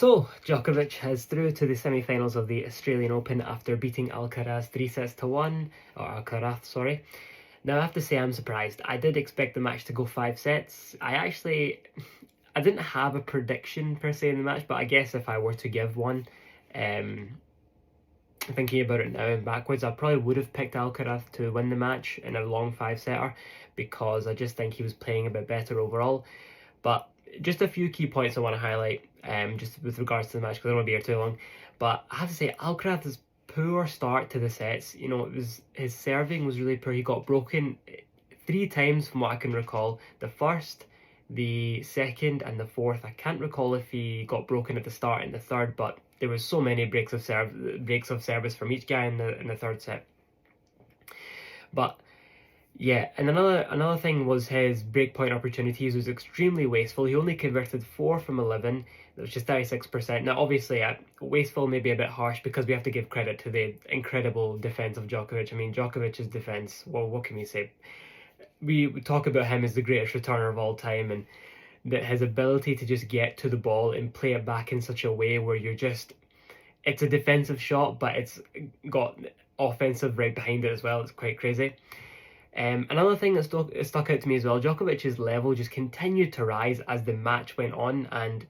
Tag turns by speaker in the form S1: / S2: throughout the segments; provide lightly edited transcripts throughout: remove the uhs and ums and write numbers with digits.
S1: So, Djokovic is through to the semi-finals of the Australian Open after beating Alcaraz 3-1, or Alcaraz, sorry. Now, I have to say I'm surprised. I did expect the match to go 5 sets. I didn't have a prediction per se in the match, but I guess if I were to give one, thinking about it now and backwards, I probably would have picked Alcaraz to win the match in a long 5-setter because I just think he was playing a bit better overall. But just a few key points I want to highlight, just with regards to the match, because I don't want to be here too long. But I have to say, Alcaraz's poor start to the sets, his serving was really poor. He got broken 3 times from what I can recall. The first, the second, and the fourth. I can't recall if he got broken at the start in the third, but there was so many breaks of service from each guy in the third set. But yeah, and another thing was his breakpoint opportunities was extremely wasteful. He only converted 4 from 11, which is 36%. Now, obviously, wasteful may be a bit harsh because we have to give credit to the incredible defense of Djokovic. I mean, Djokovic's defense, well, what can we say? We talk about him as the greatest returner of all time, and that his ability to just get to the ball and play it back in such a way where it's a defensive shot, but it's got offensive right behind it as well. It's quite crazy. Another thing that stuck out to me as well, Djokovic's level just continued to rise as the match went on, and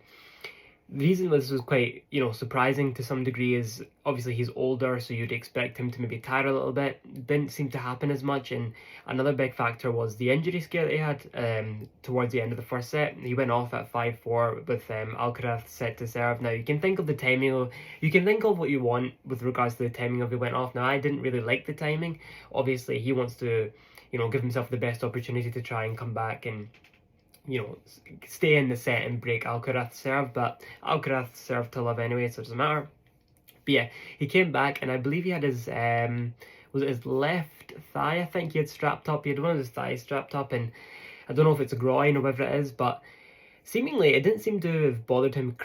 S1: the reason this was quite, surprising to some degree is obviously he's older, so you'd expect him to maybe tire a little bit. Didn't seem to happen as much, and another big factor was the injury scare that he had towards the end of the first set. He went off at 5-4 with Alcaraz set to serve. Now, you can think of the timing, you can think of what you want with regards to the timing of he went off. Now, I didn't really like the timing. Obviously, he wants to, give himself the best opportunity to try and come back and stay in the set and break Alcaraz's serve, but Alcaraz served to love anyway, so it doesn't matter. But yeah, he came back, and I believe he had his, was it his left thigh, I think he had strapped up. He had one of his thighs strapped up, and I don't know if it's a groin or whatever it is, but seemingly it didn't seem to have bothered him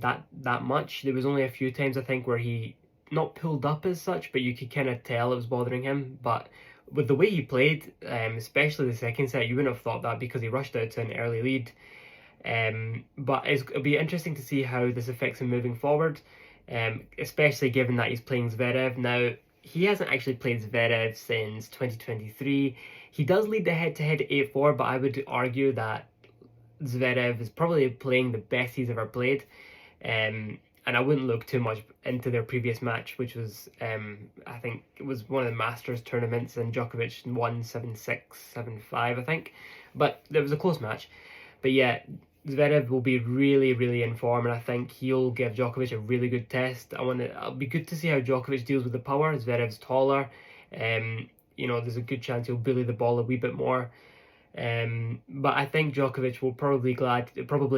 S1: that much. There was only a few times, I think, where he not pulled up as such, but you could kind of tell it was bothering him. But with the way he played, especially the second set, you wouldn't have thought that because he rushed out to an early lead. But it'll be interesting to see how this affects him moving forward, especially given that he's playing Zverev. Now, he hasn't actually played Zverev since 2023. He does lead the head-to-head 8-4, but I would argue that Zverev is probably playing the best he's ever played. And I wouldn't look too much into their previous match, which was, I think it was one of the Masters tournaments, and Djokovic won 7-6, 7-5, I think. But it was a close match. But yeah, Zverev will be really, really in form, and I think he'll give Djokovic a really good test. It'll be good to see how Djokovic deals with the power. Zverev's taller. There's a good chance he'll bully the ball a wee bit more. But I think Djokovic will probably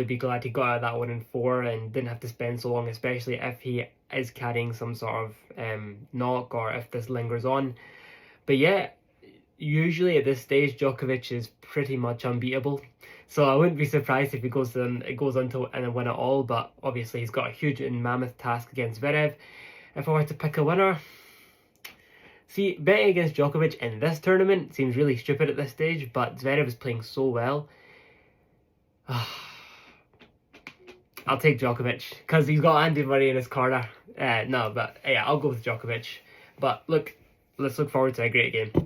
S1: be glad he got out of that one in 4 and didn't have to spend so long, especially if he is carrying some sort of knock or if this lingers on. But yeah, usually at this stage Djokovic is pretty much unbeatable, so I wouldn't be surprised if he goes on to win it all. But obviously he's got a huge and mammoth task against Zverev. If I were to pick a winner, see, betting against Djokovic in this tournament seems really stupid at this stage, but Zverev is playing so well. I'll take Djokovic, because he's got Andy Murray in his corner. No, but yeah, I'll go with Djokovic. But look, let's look forward to a great game.